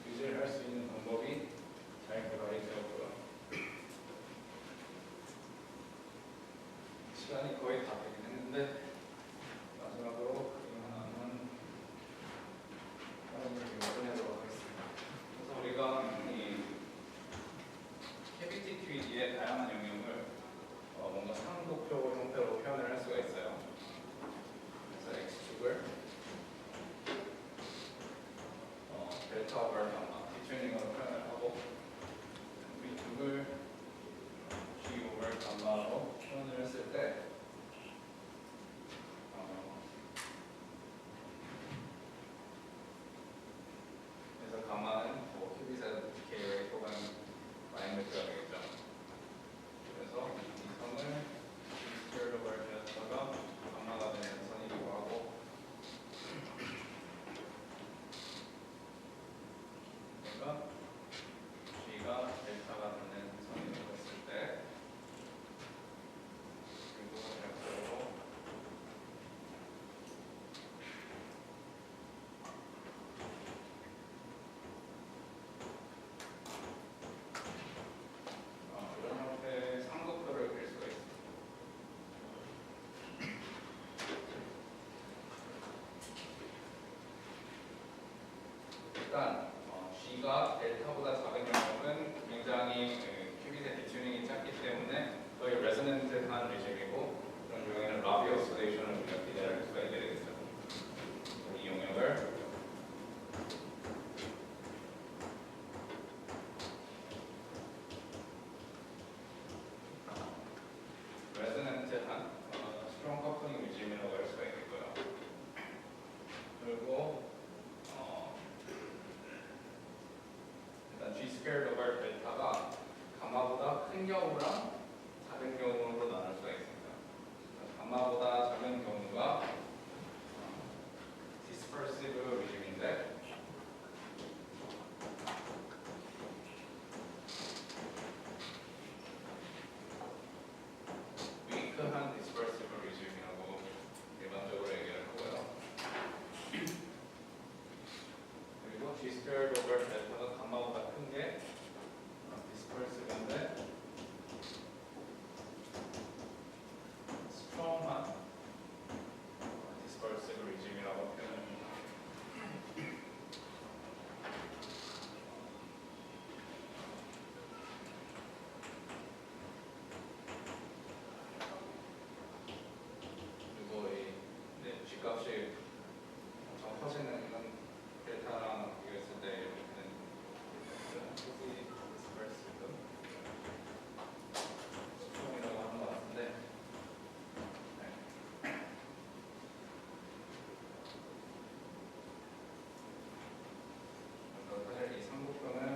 유지를 할 수 있는 방법이 잘 개발이 되었고요. 시간이 거의 다 되긴 했는데 마지막으로 하나는 끝내도록 하겠습니다. 그래서 우리가 이 캐비티 큐이지의 다양한 영역을 뭔가 상도표 형태로 표현을 할 수가 있어요. 그래서 X축을 델타 오버 감마 디튜닝으로 표현을 하고, V축을 G 오버 감마로 표현을 했을 큰 경우랑 작은 경우로 나눌 수가 있습니다. 감마보다 작은 경우가 dispersive regime인데 weak한 dispersive regime이라고 일반적으로 얘기를 하고요. 그리고 G squared over 델타가 감마보다 큰 게 dispersive인데 strong한 dispersive regime이라고 표현합니다. 그리고 이 G값이 엄청 커지는 이런 델타랑 비교했을 때 이렇게는 dispersive strong이라고 하는 것 같은데 그래서 사실 이 삼국표는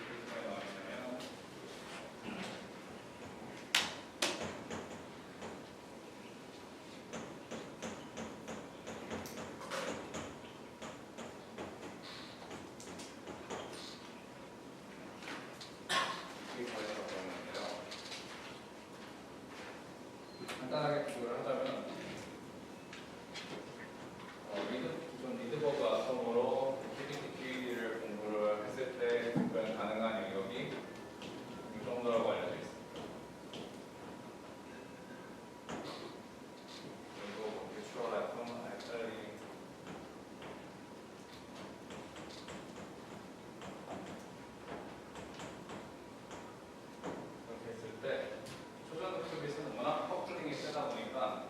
어디에 나와 있냐면 이 거에서 보는데요. 간단하게 비교를 하자면 기존 리드버그가 처음으로 PPT-QED를 공부를 했을 때 접근 가능한 영역이 이 정도라고 알려져 있습니다. 그리고 뮤추얼 애텀, 액셀리 이렇게 했을 때 초전급에서는 워낙 커플링이 세다 보니까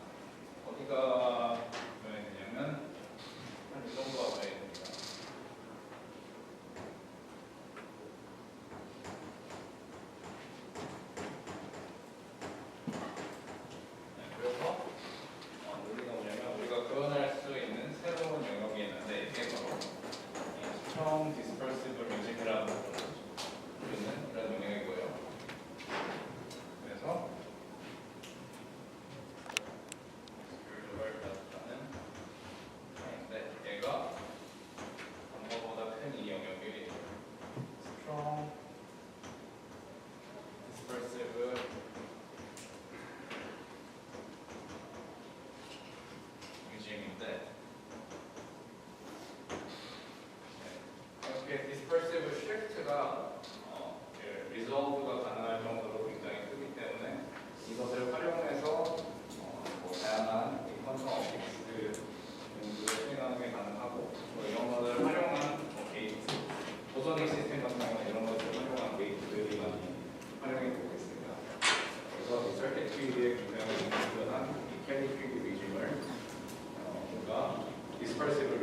어디가 변이 되냐면 한 이 정도가 변이 됩니다. 그래서 논리가 뭐냐면 우리가 구현할 수 있는 새로운 영역이 있는데 이게 바로 이 strong dispersive regim이라는 부르는 이런 영역이고요. 그래서 인데 얘가 감마보다 큰 이 영역이 strong dispersive regime인데 이렇게 dispersive shift가 resolve가 가능할 정도로 굉장히 크기 때문에 이것을 활용해서 뭐 다양한 퀀텀 옵틱스 연구를 수행하는 게 가능하고 또 이런 것을 활용한 게이트, 보존익 시스템 같은 경우는 이런 것을 활용한 게이트들이 많이 활용이 되고 있습니다. 그래서 이 서킷트리에 굉장히 중요한 이 캘리 퀴기 리즘을 우리가 dispersive